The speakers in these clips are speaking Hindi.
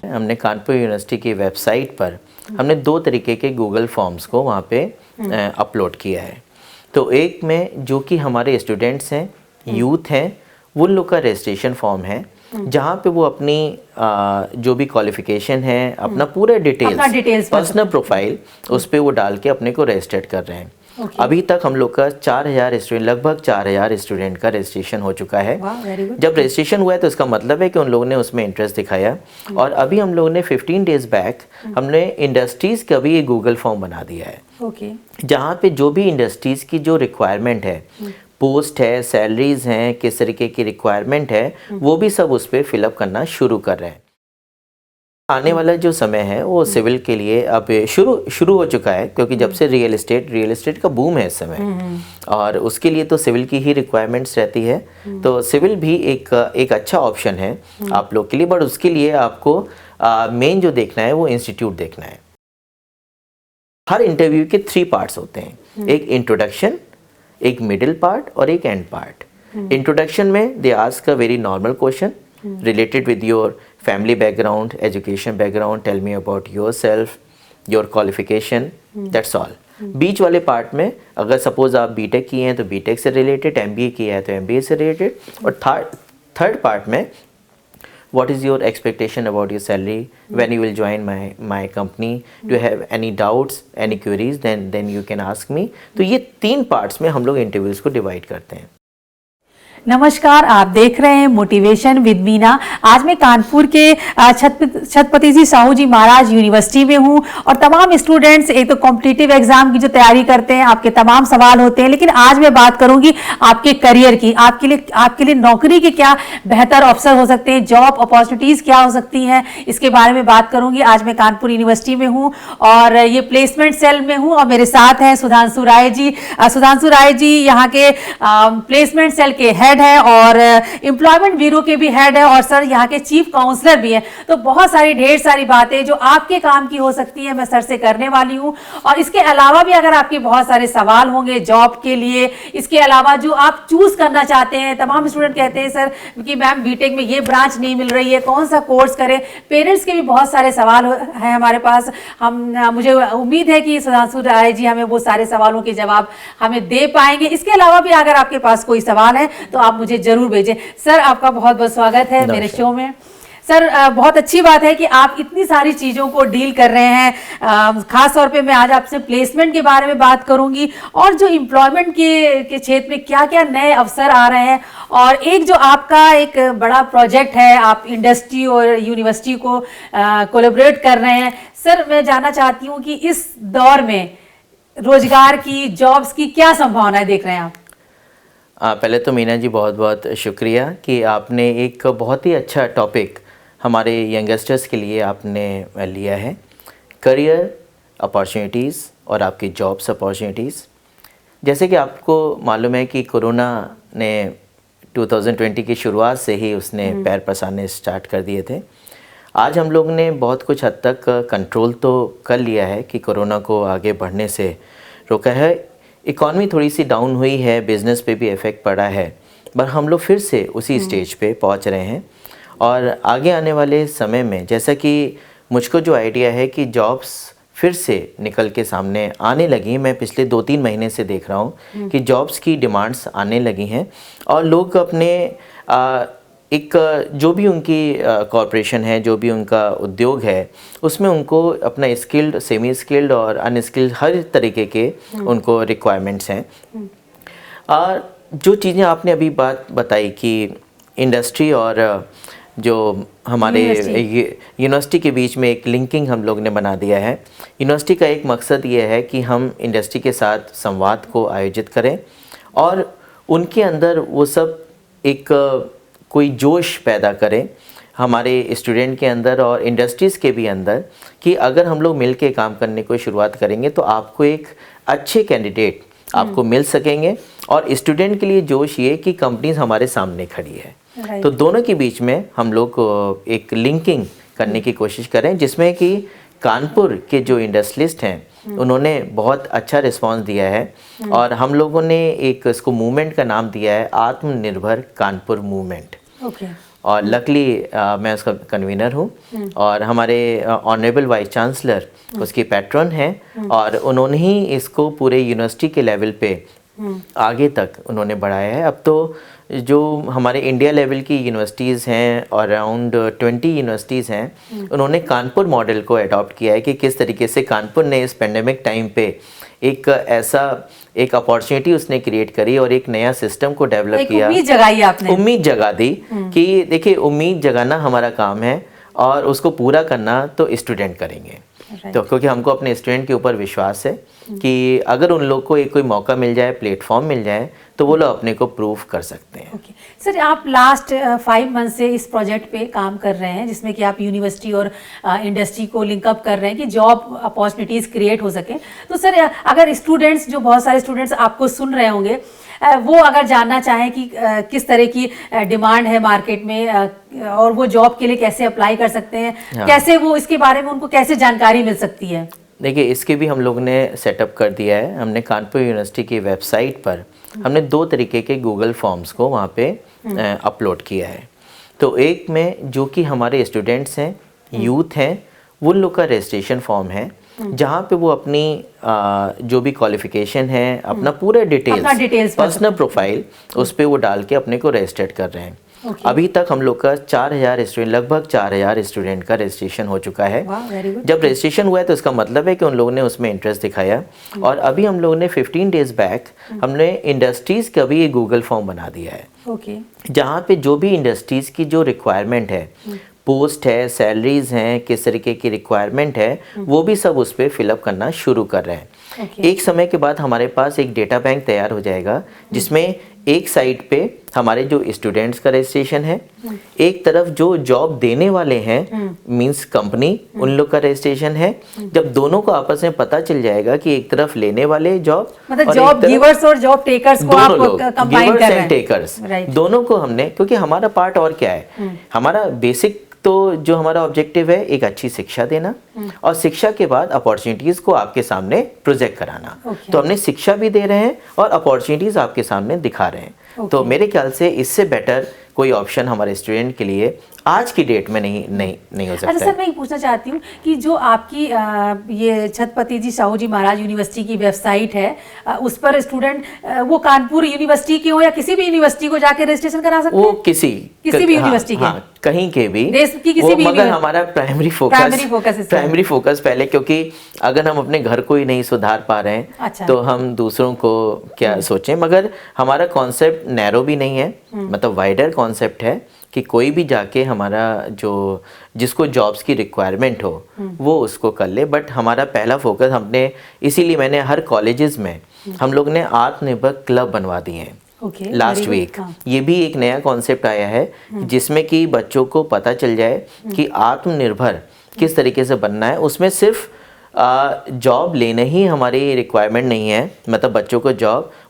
हमने कानपुर यूनिवर्सिटी की वेबसाइट पर हमने 2 तरीके के गूगल फॉर्म्स को वहाँ पे अपलोड किया है। तो एक में जो कि हमारे स्टूडेंट्स हैं, यूथ हैं, वो लोग का रजिस्ट्रेशन फॉर्म है जहाँ पे वो अपनी जो भी क्वालिफिकेशन है, अपना पूरा डिटेल्स पर्सनल प्रोफाइल उस पर वो डाल के अपने को रजिस्टर्ड कर रहे हैं। अभी तक हम लोग का 4000 स्टूडेंट, लगभग 4000 स्टूडेंट का रजिस्ट्रेशन हो चुका है। जब रजिस्ट्रेशन हुआ है तो इसका मतलब है कि उन लोगों ने उसमें इंटरेस्ट दिखाया। और अभी हम लोगों ने 15 डेज बैक हमने इंडस्ट्रीज़ का भी एक गूगल फॉर्म बना दिया है, जहाँ पे जो भी इंडस्ट्रीज़ की जो रिक्वायरमेंट है, पोस्ट है, सैलरीज हैं, किस तरीके की रिक्वायरमेंट है, वो भी सब उस पर फिलअप करना शुरू कर रहे हैं। आने वाला जो समय है वो सिविल के लिए अब शुरू हो चुका है, क्योंकि जब से रियल एस्टेट का बूम है इस समय, और उसके लिए तो सिविल की ही रिक्वायरमेंट्स रहती है। तो सिविल भी एक अच्छा ऑप्शन है आप लोग के लिए, बट उसके लिए आपको मेन जो देखना है वो इंस्टीट्यूट देखना है। हर इंटरव्यू के 3 पार्ट्स होते हैं, एक इंट्रोडक्शन, एक मिडिल पार्ट और एक एंड पार्ट। इंट्रोडक्शन में they ask a very normal question related with your family background, education background, tell me about yourself, your qualification, that's all. बीच वाले पार्ट में अगर सपोज आप बीटेक किए हैं तो बीटेक से रिलेटेड, एमबीए किया है तो एमबीए से रिलेटेड, और थर्ड पार्ट में what is your expectation about your salary, when you will join my company, do you have any doubts, any queries, then you can ask me। तो ये 3 पार्ट्स में हम लोग इंटरव्यूज़ को डिवाइड करते हैं। नमस्कार, आप देख रहे हैं मोटिवेशन विद मीना। आज मैं कानपुर के छत्रपति जी साहू जी महाराज यूनिवर्सिटी में हूं, और तमाम स्टूडेंट्स एक तो कॉम्पिटिटिव एग्जाम की जो तैयारी करते हैं, आपके तमाम सवाल होते हैं, लेकिन आज मैं बात करूंगी आपके करियर की, आपके लिए नौकरी के क्या बेहतर अवसर हो सकते हैं, जॉब अपॉर्चुनिटीज क्या हो सकती हैं, इसके बारे में बात करूंगी। आज मैं कानपुर यूनिवर्सिटी में हूँ और ये प्लेसमेंट सेल में हूँ, और मेरे साथ हैं सुधांशु राय जी। सुधांशु राय जी यहाँ के प्लेसमेंट सेल के हेड है और एम्प्लॉयमेंट ब्यूरो के भी हेड है, और सर यहाँ के चीफ काउंसलर भी हैं। तो बहुत सारी ढेर सारी बातें जो आपके काम की हो सकती है मैं सर से करने वाली हूँ। और इसके अलावा भी अगर आपके बहुत सारे सवाल होंगे जॉब के लिए, इसके अलावा जो आप चूज करना चाहते हैं, तमाम स्टूडेंट कहते हैं सर कि मैम बीटेक में ये ब्रांच नहीं मिल रही है, कौन सा कोर्स करें। पेरेंट्स के भी बहुत सारे सवाल हैं हमारे पास। मुझे उम्मीद है कि सुधांशु राय जी हमें वो सारे सवालों के जवाब हमें दे पाएंगे। इसके अलावा भी अगर आपके पास कोई सवाल है तो आप मुझे जरूर भेजें। सर आपका बहुत बहुत स्वागत है मेरे शो में। सर बहुत अच्छी बात है कि आप इतनी सारी चीज़ों को डील कर रहे हैं। खास तौर पे मैं आज आपसे प्लेसमेंट के बारे में बात करूंगी, और जो एम्प्लॉयमेंट के क्षेत्र में क्या क्या नए अवसर आ रहे हैं, और एक जो आपका एक बड़ा प्रोजेक्ट है, आप इंडस्ट्री और यूनिवर्सिटी को कोलैबोरेट कर रहे हैं। सर मैं जानना चाहती हूँ कि इस दौर में रोजगार की, जॉब्स की क्या संभावनाएं देख रहे हैं आप? पहले तो मीना जी बहुत बहुत शुक्रिया कि आपने एक बहुत ही अच्छा टॉपिक हमारे यंगस्टर्स के लिए आपने लिया है, करियर अपॉर्चुनिटीज़ और आपकी जॉब्स अपॉर्चुनिटीज़। जैसे कि आपको मालूम है कि कोरोना ने 2020 की शुरुआत से ही उसने पैर पसारने स्टार्ट कर दिए थे। आज हम लोग ने बहुत कुछ हद तक कंट्रोल तो कर लिया है कि कोरोना को आगे बढ़ने से रोका है। इकॉनमी थोड़ी सी डाउन हुई है, बिज़नेस पे भी इफ़ेक्ट पड़ा है, पर हम लोग फिर से उसी स्टेज पे पहुंच रहे हैं। और आगे आने वाले समय में जैसा कि मुझको जो आइडिया है कि जॉब्स फिर से निकल के सामने आने लगी, मैं पिछले 2-3 महीने से देख रहा हूँ कि जॉब्स की डिमांड्स आने लगी हैं, और लोग अपने एक जो भी उनकी कॉरपोरेशन है, जो भी उनका उद्योग है, उसमें उनको अपना स्किल्ड, सेमी स्किल्ड और अनस्किल्ड हर तरीके के उनको रिक्वायरमेंट्स हैं। और जो चीज़ें आपने अभी बात बताई कि इंडस्ट्री और जो हमारे यूनिवर्सिटी के बीच में एक लिंकिंग हम लोग ने बना दिया है। यूनिवर्सिटी का एक मकसद ये है कि हम इंडस्ट्री के साथ संवाद को आयोजित करें और उनके अंदर वो सब एक कोई जोश पैदा करें हमारे स्टूडेंट के अंदर और इंडस्ट्रीज़ के भी अंदर, कि अगर हम लोग मिल के काम करने को शुरुआत करेंगे तो आपको एक अच्छे कैंडिडेट आपको मिल सकेंगे। और स्टूडेंट के लिए जोश ये कि कंपनीज हमारे सामने खड़ी है, तो दोनों के बीच में हम लोग एक लिंकिंग करने की कोशिश करें, जिसमें कि कानपुर के जो इंडस्ट्रियलिस्ट हैं उन्होंने बहुत अच्छा रिस्पांस दिया है। और हम लोगों ने एक इसको मूवमेंट का नाम दिया है आत्मनिर्भर कानपुर मूवमेंट। और लकली मैं उसका कन्वीनर हूँ और हमारे ऑनरेबल वाइस चांसलर उसकी पैट्रन हैं और उन्होंने ही इसको पूरे यूनिवर्सिटी के लेवल पे आगे तक उन्होंने बढ़ाया है। अब तो जो हमारे इंडिया लेवल की यूनिवर्सिटीज़ हैं और अराउंड 20 यूनिवर्सिटीज़ हैं, उन्होंने कानपुर मॉडल को अडॉप्ट किया है कि किस तरीके से कानपुर ने इस पेंडेमिक टाइम पे एक ऐसा एक अपॉर्चुनिटी उसने क्रिएट करी और एक नया सिस्टम को डेवलप किया। उम्मीद जगाई आपने, उम्मीद जगा दी कि देखिए उम्मीद जगाना हमारा काम है और उसको पूरा करना तो स्टूडेंट करेंगे। तो क्योंकि हमको अपने स्टूडेंट के ऊपर विश्वास है कि अगर उन लोग को एक कोई मौका मिल जाए, प्लेटफॉर्म मिल जाए, तो वो लोग अपने को प्रूव कर सकते हैं। सर आप लास्ट 5 मंथ से इस प्रोजेक्ट पे काम कर रहे हैं जिसमें कि आप यूनिवर्सिटी और इंडस्ट्री को लिंकअप कर रहे हैं कि जॉब अपॉर्चुनिटीज़ क्रिएट हो सके। तो सर अगर स्टूडेंट्स, जो बहुत सारे स्टूडेंट्स आपको सुन रहे होंगे, वो अगर जानना चाहें कि किस तरह की डिमांड है मार्केट में और वो जॉब के लिए कैसे अप्लाई कर सकते हैं, कैसे वो इसके बारे में उनको कैसे जानकारी मिल सकती है? देखिए इसके भी हम लोग ने सेटअप कर दिया है। हमने कानपुर यूनिवर्सिटी की वेबसाइट पर हमने 2 तरीके के गूगल फॉर्म्स को वहाँ पे अपलोड किया है। तो एक में जो कि हमारे स्टूडेंट्स हैं, यूथ हैं, वो लोग का रजिस्ट्रेशन फॉर्म है जहाँ पे वो अपनी जो भी क्वालिफिकेशन है, अपना पूरा डिटेल्स, पर्सनल प्रोफाइल उस पर वो डाल के अपने को रजिस्टर्ड कर रहे हैं। अभी तक हम लोग का 4000 स्टूडेंट, लगभग 4000 स्टूडेंट का रजिस्ट्रेशन हो चुका है। जब रजिस्ट्रेशन हुआ है तो इसका मतलब है कि उन लोगों ने उसमें इंटरेस्ट दिखाया। और अभी हम लोगों ने 15 डेज बैक हमने इंडस्ट्रीज़ का भी एक गूगल फॉर्म बना दिया है, जहाँ पे जो भी इंडस्ट्रीज़ की जो रिक्वायरमेंट है, पोस्ट है, सैलरीज हैं, किस तरीके की रिक्वायरमेंट है, वो भी सब उस पर फिलअप करना शुरू कर रहे हैं। एक समय के बाद हमारे पास एक डेटा बैंक तैयार हो जाएगा जिसमें एक साइड पे हमारे जो स्टूडेंट्स का रजिस्ट्रेशन है, एक तरफ जो जॉब देने वाले हैं मींस कंपनी, उन लोग का रजिस्ट्रेशन है। जब दोनों को आपस में पता चल जाएगा कि एक तरफ लेने वाले जॉब, मतलब जॉब गिवर्स और जॉब टेकर्स को आप कंबाइन कर रहे हैं, टेकर्स दोनों को हमने, क्योंकि हमारा पार्ट और क्या है, हमारा बेसिक तो जो हमारा ऑब्जेक्टिव है एक अच्छी शिक्षा देना और शिक्षा के बाद अपॉर्चुनिटीज़ को आपके सामने प्रोजेक्ट कराना। तो हमने शिक्षा भी दे रहे हैं और अपॉर्चुनिटीज़ आपके सामने दिखा रहे हैं। तो मेरे ख्याल से इससे बेटर कोई ऑप्शन हमारे स्टूडेंट के लिए आज की डेट में नहीं हो सकता। अच्छा सर, मैं ये पूछना चाहती हूँ कि जो आपकी ये छत्रपति जी साहू जी महाराज यूनिवर्सिटी की वेबसाइट है, उस पर स्टूडेंट वो कानपुर यूनिवर्सिटी के हो या किसी भी यूनिवर्सिटी को जाके रजिस्ट्रेशन करा सकते हैं? वो किसी भी यूनिवर्सिटी के, कहीं के भी, देश की किसी भी, मगर हमारा प्राइमरी फोकस पहले, क्योंकि अगर हम अपने घर को ही नहीं सुधार पा रहे हैं तो हम दूसरों को क्या सोचें। मगर हमारा कॉन्सेप्ट नैरो भी नहीं है, मतलब वाइडर कॉन्सेप्ट है कि कोई भी जाके हमारा जिसको जॉब्स की रिक्वायरमेंट हो वो उसको कर ले। बट हमारा पहला फोकस हमने, इसीलिए मैंने हर कॉलेजेस में हम लोग ने आत्मनिर्भर क्लब बनवा दिए हैं लास्ट वीक। ये भी एक नया कॉन्सेप्ट आया है जिसमें कि बच्चों को पता चल जाए कि आत्मनिर्भर किस तरीके से बनना है। उसमें सिर्फ जॉब लेना ही हमारी रिक्वायरमेंट नहीं है, मतलब बच्चों को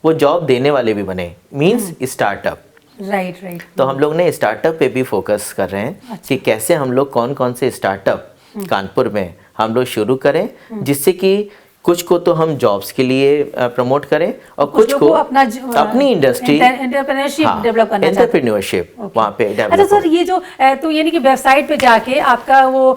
वो जॉब देने वाले भी बने, मींस स्टार्टअप। राइट। तो हम लोग ने स्टार्टअप पे भी फोकस कर रहे हैं कि कैसे हम लोग कौन से स्टार्टअप कानपुर में हम लोग शुरू करें, जिससे कि कुछ को तो हम जॉब्स के लिए प्रमोट करें और कुछ को अपनी इंडस्ट्री एंटरप्रेन्योरशिप डेवलप करना, एंटरप्रेन्योरशिप वहाँ पे डेवलप। अच्छा सर, ये जो तो यानी कि वेबसाइट पे जाके आपका वो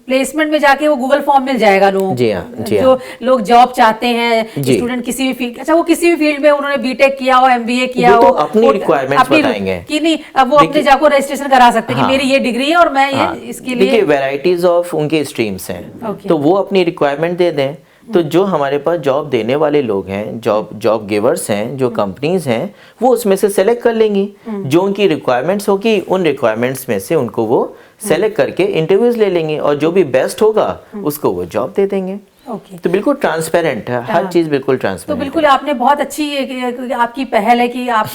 प्लेसमेंट में जाके वो गूगल फॉर्म मिल जाएगा लोगों को, जो लोग जॉब चाहते हैं, स्टूडेंट किसी भी फील्ड, अच्छा वो किसी भी फील्ड में उन्होंने बीटेक किया हो, एमबीए किया हो, तो अपनी रिक्वायरमेंट्स बताएंगे कि नहीं, अब वो अपने जाको रजिस्ट्रेशन करा सकते हैं कि मेरी ये डिग्री है और मैं ये इसके लिए, देखिए वैरायटीज ऑफ उनके स्ट्रीम्स हैं, तो वो अपनी रिक्वायरमेंट दे दें। तो जो हमारे पास जॉब देने वाले लोग हैं, जॉब गिवर्स हैं, जो कंपनीज हैं, वो उसमें से सेलेक्ट कर लेंगी जो उनकी रिक्वायरमेंट्स होगी, उन रिक्वायरमेंट्स में से उनको वो सेलेक्ट करके इंटरव्यूज ले लेंगे और जो भी बेस्ट होगा उसको वो जॉब दे देंगे। तो बिल्कुल ट्रांसपेरेंट है, हर चीज बिल्कुल ट्रांसपेरेंट। तो बिल्कुल आपने बहुत अच्छी आपकी पहल है कि आप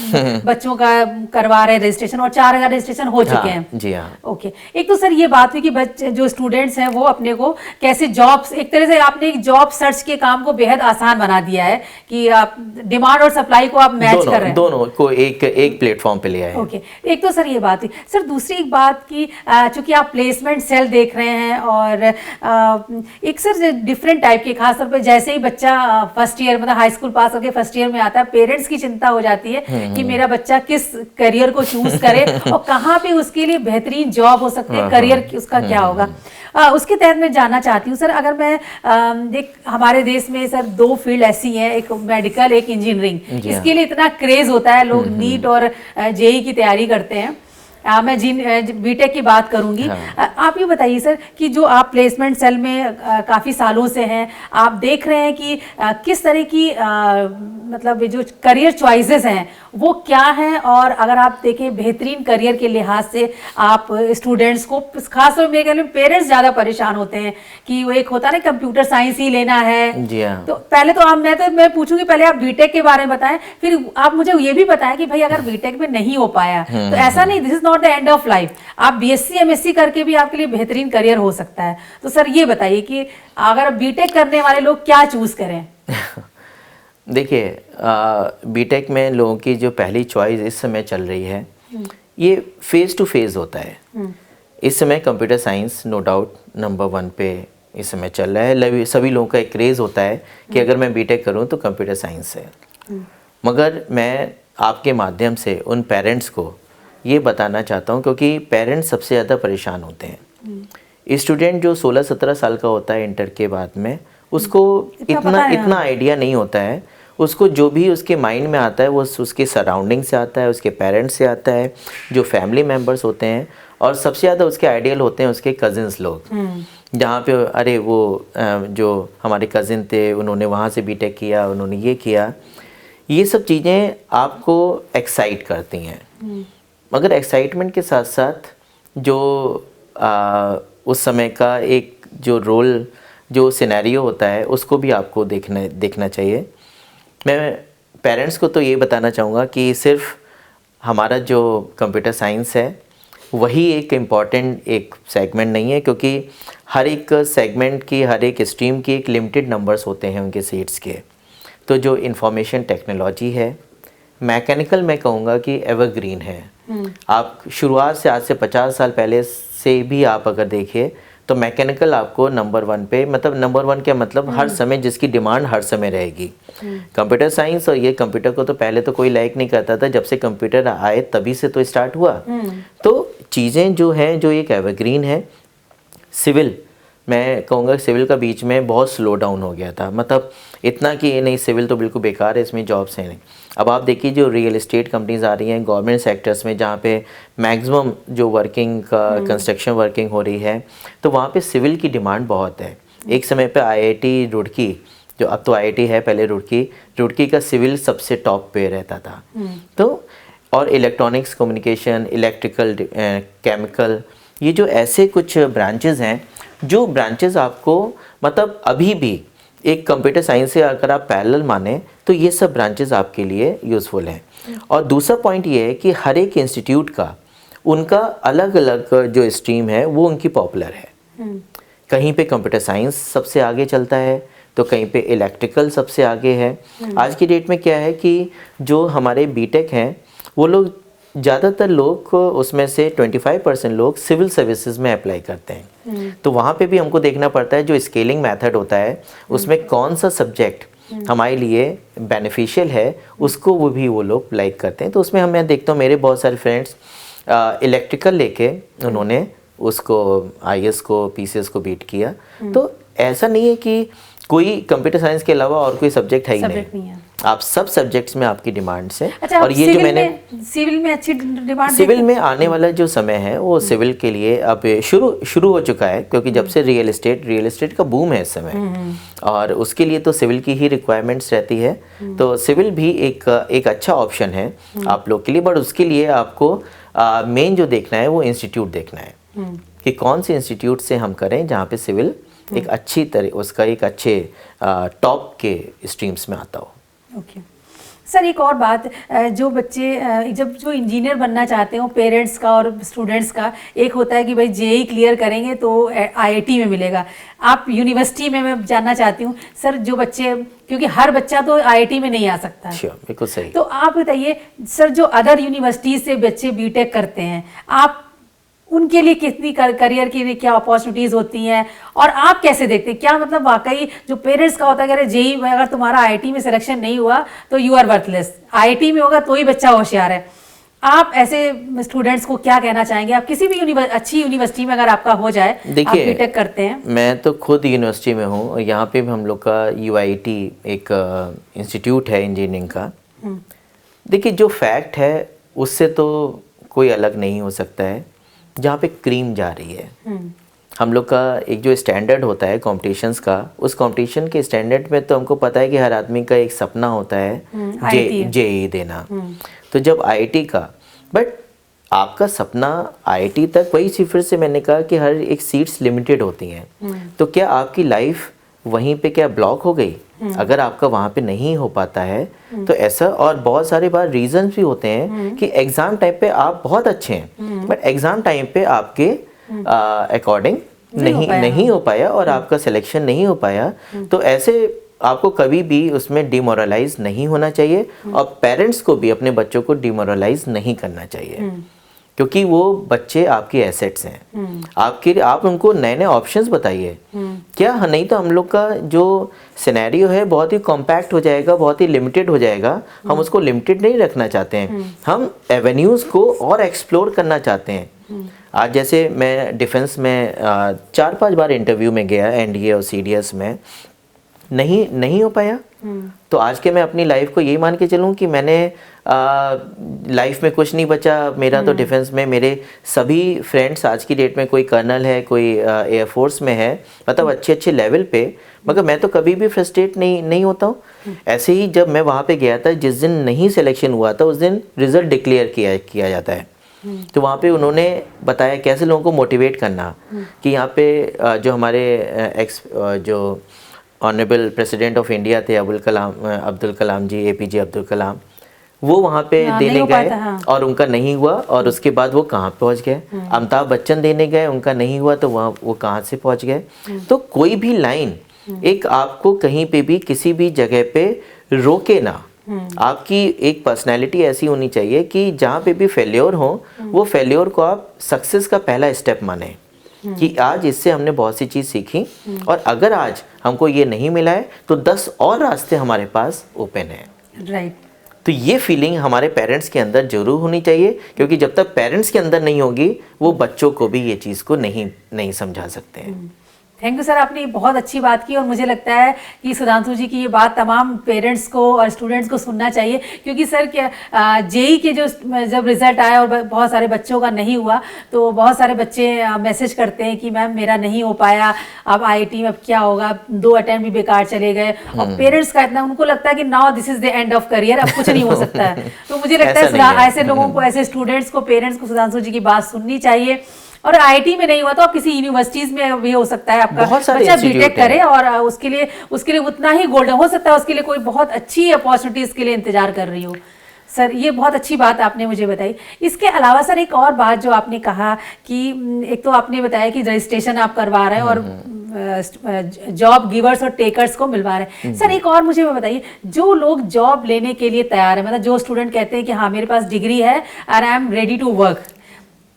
बच्चों का करवा रहे रजिस्ट्रेशन और 4000 रजिस्ट्रेशन हो चुके हैं। जी हाँ। ओके, एक तो सर ये बात हुई कि बच्चे जो स्टूडेंट्स हैं वो अपने को कैसे जॉब्स, एक तरह से आपने एक जॉब सर्च के काम को बेहद आसान बना दिया है कि आप डिमांड और सप्लाई को आप मैच कर रहे हैं, दोनों को एक प्लेटफॉर्म पे लिया है। ओके, एक तो सर ये बात हुई। सर दूसरी एक बात की, चूंकि आप प्लेसमेंट सेल देख रहे हैं और एक सर डिफरेंट टाइप के, खासतौर पे जैसे ही बच्चा फर्स्ट ईयर मतलब हाई स्कूल पास करके फर्स्ट ईयर में आता है, पेरेंट्स की चिंता हो जाती है कि मेरा बच्चा किस करियर को चूज करे और कहाँ पे उसके लिए बेहतरीन जॉब हो सकती है, करियर उसका क्या होगा। उसके तहत मैं जानना चाहती हूँ सर, अगर मैं हमारे देश में सर 2 फील्ड ऐसी हैं, एक मेडिकल एक इंजीनियरिंग, इसके लिए इतना क्रेज होता है, लोग नीट और जेई की तैयारी करते हैं। मैं बीटेक की बात करूंगी। आप ये बताइए सर कि जो आप प्लेसमेंट सेल में काफ़ी सालों से हैं, आप देख रहे हैं कि किस तरह की मतलब जो करियर चॉइसेस हैं वो क्या हैं, और अगर आप देखें बेहतरीन करियर के लिहाज से आप स्टूडेंट्स को, खासतौर मेरे ख्याल में पेरेंट्स ज़्यादा परेशान होते हैं कि वो एक होता है ना कंप्यूटर साइंस ही लेना है। जी हाँ। तो पहले तो मैं पूछूंगी, पहले आप बीटेक के बारे में बताएं, फिर आप मुझे ये भी बताएं कि भाई अगर बीटेक में नहीं हो पाया तो ऐसा नहीं, this is not the end of life, आप बीएससी एमएससी करके भी आपके लिए बेहतरीन करियर हो सकता है। तो सर ये बताइए कि अगर बीटेक करने वाले लोग क्या चूज करें? देखिए, बीटेक में लोगों की जो पहली चॉइस इस समय चल रही है, ये फेज टू फेज होता है। इस समय computer science no doubt number 1 पे इस समय चल रहा है। सभी लोगों का एक क्रेज़ होता है कि अगर मैं बीटेक करूं तो कंप्यूटर साइंस है। मगर मैं आपके माध्यम से उन पेरेंट्स को ये बताना चाहता हूं, क्योंकि पेरेंट्स सबसे ज़्यादा परेशान होते हैं। स्टूडेंट जो 16-17 साल का होता है इंटर के बाद में, उसको इतना आइडिया नहीं होता है। उसको जो भी उसके माइंड में आता है वो उसके सराउंडिंग से आता है, उसके पेरेंट्स से आता है, जो फैमिली मेम्बर्स होते हैं, और सबसे ज़्यादा उसके आइडियल होते हैं उसके कज़िन्स लोग, जहाँ पे अरे वो जो हमारे कज़िन थे उन्होंने वहाँ से बीटेक किया, उन्होंने ये किया। ये सब चीज़ें आपको एक्साइट करती हैं, मगर एक्साइटमेंट के साथ साथ जो उस समय का एक जो रोल जो सिनेरियो होता है उसको भी आपको देखना चाहिए। मैं पेरेंट्स को तो ये बताना चाहूँगा कि सिर्फ हमारा जो कंप्यूटर साइंस है वही एक इम्पॉर्टेंट एक सेगमेंट नहीं है, क्योंकि हर एक सेगमेंट की, हर एक स्ट्रीम की एक लिमिटेड नंबर्स होते हैं उनके सीट्स के। तो जो इंफॉर्मेशन टेक्नोलॉजी है, मैकेनिकल मैं कहूँगा कि एवरग्रीन है। आप शुरुआत से आज से 50 साल पहले से भी आप अगर देखिए तो मैकेनिकल आपको नंबर 1 पे, मतलब नंबर 1 क्या मतलब हर समय जिसकी डिमांड हर समय रहेगी। कंप्यूटर साइंस और ये कंप्यूटर को तो पहले तो कोई लाइक नहीं करता था, जब से कंप्यूटर आए तभी से तो स्टार्ट हुआ। तो चीज़ें जो हैं जो एक एवरग्रीन है। सिविल मैं कहूँगा सिविल का बीच में बहुत स्लो डाउन हो गया था, मतलब इतना कि ये नहीं सिविल तो बिल्कुल बेकार है, इसमें जॉब्स हैं नहीं। अब आप देखिए जो रियल एस्टेट कंपनीज आ रही हैं गवर्नमेंट सेक्टर्स में, जहाँ पे मैक्सिमम जो वर्किंग का कंस्ट्रक्शन वर्किंग हो रही है, तो वहाँ पे सिविल की डिमांड बहुत है। एक समय पे आईआईटी रुड़की, जो अब तो आईआईटी है, पहले रुड़की का सिविल सबसे टॉप पे रहता था। तो और इलेक्ट्रॉनिक्स, कम्युनिकेशन, इलेक्ट्रिकल, केमिकल, ये जो ऐसे कुछ ब्रांचेस हैं, जो ब्रांचेस आपको मतलब अभी भी एक कंप्यूटर साइंस से अगर आप पैरेलल माने तो ये सब ब्रांचेस आपके लिए यूज़फुल हैं। और दूसरा पॉइंट ये है कि हर एक इंस्टीट्यूट का उनका अलग अलग जो स्ट्रीम है वो उनकी पॉपुलर है। कहीं पे कंप्यूटर साइंस सबसे आगे चलता है तो कहीं पे इलेक्ट्रिकल सबसे आगे है। आज की डेट में क्या है कि जो हमारे बीटेक हैं वो लोग ज़्यादातर लोग उसमें से 25% लोग सिविल सर्विसेज में अप्लाई करते हैं। तो वहाँ पे भी हमको देखना पड़ता है जो स्केलिंग मेथड होता है उसमें कौन सा सब्जेक्ट हमारे लिए बेनिफिशियल है, उसको वो लोग लाइक करते हैं। तो उसमें मैं देखता हूँ मेरे बहुत सारे फ्रेंड्स इलेक्ट्रिकल लेके उन्होंने उसको आईएएस को, पीसीएस को बीट किया। तो ऐसा नहीं है कि कोई कंप्यूटर साइंस के अलावा और कोई सब्जेक्ट है ही नहीं है। आप सब सब्जेक्ट्स में आपकी डिमांड से। अच्छा, और ये जो मैंने सिविल में अच्छी डिमांड, सिविल में आने वाला जो समय है वो सिविल के लिए अब शुरू हो चुका है, क्योंकि जब से रियल एस्टेट का बूम है इस समय, और उसके लिए तो सिविल की ही रिक्वायरमेंट्स रहती है। तो सिविल भी एक अच्छा ऑप्शन है आप लोग के लिए, बट उसके लिए आपको मेन जो देखना है वो इंस्टीट्यूट देखना है कि कौन से इंस्टीट्यूट से हम करें जहाँ पे सिविल एक अच्छी तरह उसका एक अच्छे टॉप के स्ट्रीम्स में आता हो। ओके सर, एक और बात, जो बच्चे जो इंजीनियर बनना चाहते हो, पेरेंट्स का और स्टूडेंट्स का एक होता है कि भाई जेईई क्लियर करेंगे तो आईआईटी में मिलेगा। आप यूनिवर्सिटी में मैं जानना चाहती हूँ सर, जो बच्चे, क्योंकि हर बच्चा तो आईआईटी में नहीं आ सकता है। बिल्कुल सही। तो आप बताइए सर, जो अदर यूनिवर्सिटीज से बच्चे बीटेक करते हैं, आप उनके लिए कितनी करियर के लिए क्या अपॉर्चुनिटीज होती हैं, और आप कैसे देखते हैं? क्या मतलब वाकई जो पेरेंट्स का होता है, अगर जेईई में अगर तुम्हारा आईआईटी में सिलेक्शन नहीं हुआ तो यू आर वर्थलेस, आईआईटी में होगा तो ही बच्चा होशियार है। आप ऐसे स्टूडेंट्स को क्या कहना चाहेंगे? आप किसी भी अच्छी यूनिवर्सिटी में अगर आपका हो जाए, आप बीटेक करते हैं। मैं तो खुद यूनिवर्सिटी में हूँ और यहाँ पे भी हम लोग का यूआईटी एक इंस्टीट्यूट है इंजीनियरिंग का। देखिए, जो फैक्ट है उससे तो कोई अलग नहीं हो सकता है। जहाँ पे क्रीम जा रही है, हम लोग का एक जो स्टैंडर्ड होता है कॉम्पिटिशन्स का, उस कॉम्पिटिशन के स्टैंडर्ड में तो हमको पता है कि हर आदमी का एक सपना होता है जेईई देना। तो जब आईआईटी का, बट आपका सपना आईआईटी तक, वही फिर से मैंने कहा कि हर एक सीट्स लिमिटेड होती हैं। तो क्या आपकी लाइफ वहीं पे क्या ब्लॉक हो गई अगर आपका वहाँ पे नहीं हो पाता है? तो ऐसा, और बहुत सारे बार रीजंस भी होते हैं कि एग्ज़ाम टाइम पे आप बहुत अच्छे हैं बट एग्ज़ाम टाइम पे आपके अकॉर्डिंग नहीं हो पाया और आपका सिलेक्शन नहीं हो पाया। तो ऐसे आपको कभी भी उसमें डिमोरलाइज नहीं होना चाहिए और पेरेंट्स को भी अपने बच्चों को डिमोरलाइज नहीं करना चाहिए, क्योंकि वो बच्चे आपके एसेट्स हैं। आप उनको नए नए ऑप्शंस बताइए। क्या नहीं तो हम लोग का जो सिनेरियो है बहुत ही कॉम्पैक्ट हो जाएगा, बहुत ही लिमिटेड हो जाएगा। हम उसको लिमिटेड नहीं रखना चाहते हैं, हम एवेन्यूज़ को और एक्सप्लोर करना चाहते हैं। आज जैसे मैं डिफेंस में 4-5 बार इंटरव्यू में गया, एनडीए और सीडीएस में, नहीं हो पाया। तो आज के मैं अपनी लाइफ को यही मान के चलूँ कि मैंने लाइफ में कुछ नहीं बचा मेरा। तो डिफेंस में मेरे सभी फ्रेंड्स आज की डेट में कोई कर्नल है, कोई एयरफोर्स में है, मतलब अच्छे लेवल पे, मगर मैं तो कभी भी फ्रस्ट्रेट नहीं होता हूँ। ऐसे ही जब मैं वहाँ पे गया था, जिस दिन नहीं सिलेक्शन हुआ था उस दिन रिजल्ट डिक्लेयर किया जाता है। तो वहाँ पे उन्होंने बताया कैसे लोगों को मोटिवेट करना, कि यहाँ पे जो हमारे जो ऑनरेबल प्रेसिडेंट ऑफ इंडिया थे अब्दुल कलाम जी, एपीजे अब्दुल कलाम, वो वहाँ पे देने गए और उनका नहीं हुआ, और उसके बाद वो कहाँ पहुँच गए। अमिताभ बच्चन देने गए, उनका नहीं हुआ, तो वहाँ वो कहाँ से पहुँच गए। तो कोई भी लाइन एक आपको कहीं पे भी किसी भी जगह पे रोके ना। आपकी एक पर्सनैलिटी ऐसी होनी चाहिए कि जहाँ पे भी फेल्योर हो, वो फेल्योर को आप सक्सेस का पहला स्टेप माने, कि आज इससे हमने बहुत सी चीज़ सीखी, और अगर आज हमको ये नहीं मिला है तो 10 और रास्ते हमारे पास ओपन है। राइट। तो ये फीलिंग हमारे पेरेंट्स के अंदर जरूर होनी चाहिए, क्योंकि जब तक पेरेंट्स के अंदर नहीं होगी, वो बच्चों को भी ये चीज़ को नहीं समझा सकते हैं। थैंक यू सर, आपने बहुत अच्छी बात की, और मुझे लगता है कि सुधांशु जी की ये बात तमाम पेरेंट्स को और स्टूडेंट्स को सुनना चाहिए। क्योंकि सर क्या जेईई के जब रिजल्ट आया और बहुत सारे बच्चों का नहीं हुआ, तो बहुत सारे बच्चे मैसेज करते हैं कि मैम मेरा नहीं हो पाया, अब आईआईटी में अब क्या होगा, 2 अटेम्प्ट भी बेकार चले गए। और पेरेंट्स का इतना, उनको लगता है कि now this is the end of career, अब कुछ नहीं हो सकता है। तो मुझे लगता है ऐसे लोगों को, ऐसे स्टूडेंट्स को, पेरेंट्स को सुधांशु जी की बात सुननी चाहिए। और आईआईटी में नहीं हुआ तो आप किसी यूनिवर्सिटीज में भी हो सकता है आपका बच्चा बीटेक करे, और उसके लिए उतना ही गोल्डन हो सकता है, उसके लिए कोई बहुत अच्छी अपॉर्चुनिटीज के लिए इंतजार कर रही हो। सर, ये बहुत अच्छी बात आपने मुझे बताई। इसके अलावा सर एक और बात जो आपने कहा कि एक तो आपने बताया कि रजिस्ट्रेशन आप करवा रहे हैं और जॉब गिवर्स और टेकर्स को मिलवा रहे हैं। सर एक और मुझे बताइए, जो लोग जॉब लेने के लिए तैयार है, मतलब जो स्टूडेंट कहते हैं कि हाँ मेरे पास डिग्री है और I am ready to work,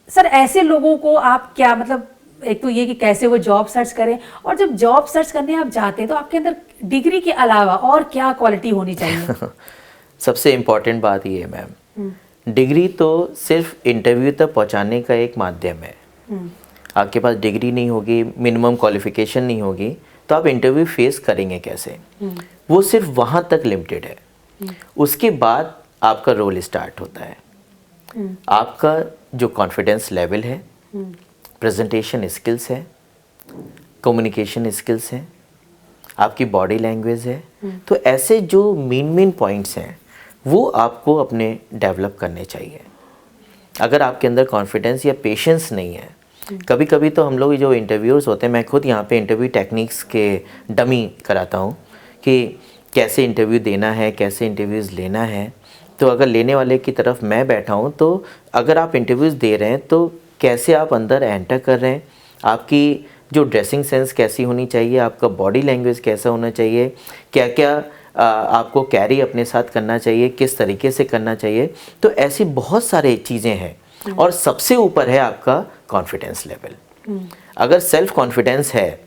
sir ऐसे लोगों को आप क्या, मतलब एक तो ये कि कैसे वो जॉब सर्च करें, और जब जॉब सर्च करने आप जाते हैं तो आपके अंदर डिग्री के अलावा और क्या क्वालिटी होनी चाहिए? सबसे इम्पोर्टेंट बात ये है मैम, डिग्री तो सिर्फ इंटरव्यू तक पहुंचाने का एक माध्यम है। आपके पास डिग्री नहीं होगी, मिनिमम क्वालिफिकेशन नहीं होगी, तो आप इंटरव्यू फेस करेंगे कैसे? वो सिर्फ वहाँ तक लिमिटेड है। उसके बाद आपका रोल स्टार्ट होता है। आपका जो कॉन्फिडेंस लेवल है, प्रेजेंटेशन स्किल्स है, कम्युनिकेशन स्किल्स है, आपकी बॉडी लैंग्वेज है, तो ऐसे जो मेन पॉइंट्स हैं वो आपको अपने डेवलप करने चाहिए। अगर आपके अंदर कॉन्फिडेंस या पेशेंस नहीं है, कभी कभी तो हम लोग जो इंटरव्यूअर्स होते हैं, मैं खुद यहाँ पे इंटरव्यू टेक्निक्स के डमी कराता हूँ कि कैसे इंटरव्यू देना है, कैसे इंटरव्यूज़ लेना है। तो अगर लेने वाले की तरफ मैं बैठा हूँ, तो अगर आप इंटरव्यूज़ दे रहे हैं तो कैसे आप अंदर एंटर कर रहे हैं, आपकी जो ड्रेसिंग सेंस कैसी होनी चाहिए, आपका बॉडी लैंग्वेज कैसा होना चाहिए, क्या क्या आपको कैरी अपने साथ करना चाहिए, किस तरीके से करना चाहिए। तो ऐसी बहुत सारे चीज़ें हैं और सबसे ऊपर है आपका कॉन्फिडेंस लेवल। अगर सेल्फ कॉन्फिडेंस है,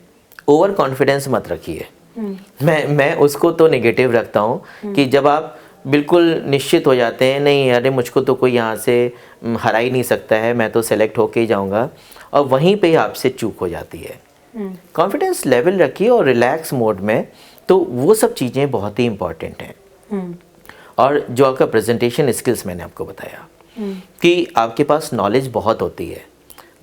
ओवर कॉन्फिडेंस मत रखिए। मैं उसको तो नेगेटिव रखता हूँ कि जब आप बिल्कुल निश्चित हो जाते हैं, नहीं अरे मुझको तो कोई यहाँ से हरा ही नहीं सकता है, मैं तो सेलेक्ट होके ही जाऊँगा, और वहीं पे आपसे चूक हो जाती है। कॉन्फिडेंस लेवल रखिए और रिलैक्स मोड में, तो वो सब चीज़ें बहुत ही इम्पॉर्टेंट हैं। और जो आपका प्रेजेंटेशन स्किल्स मैंने आपको बताया कि आपके पास नॉलेज बहुत होती है,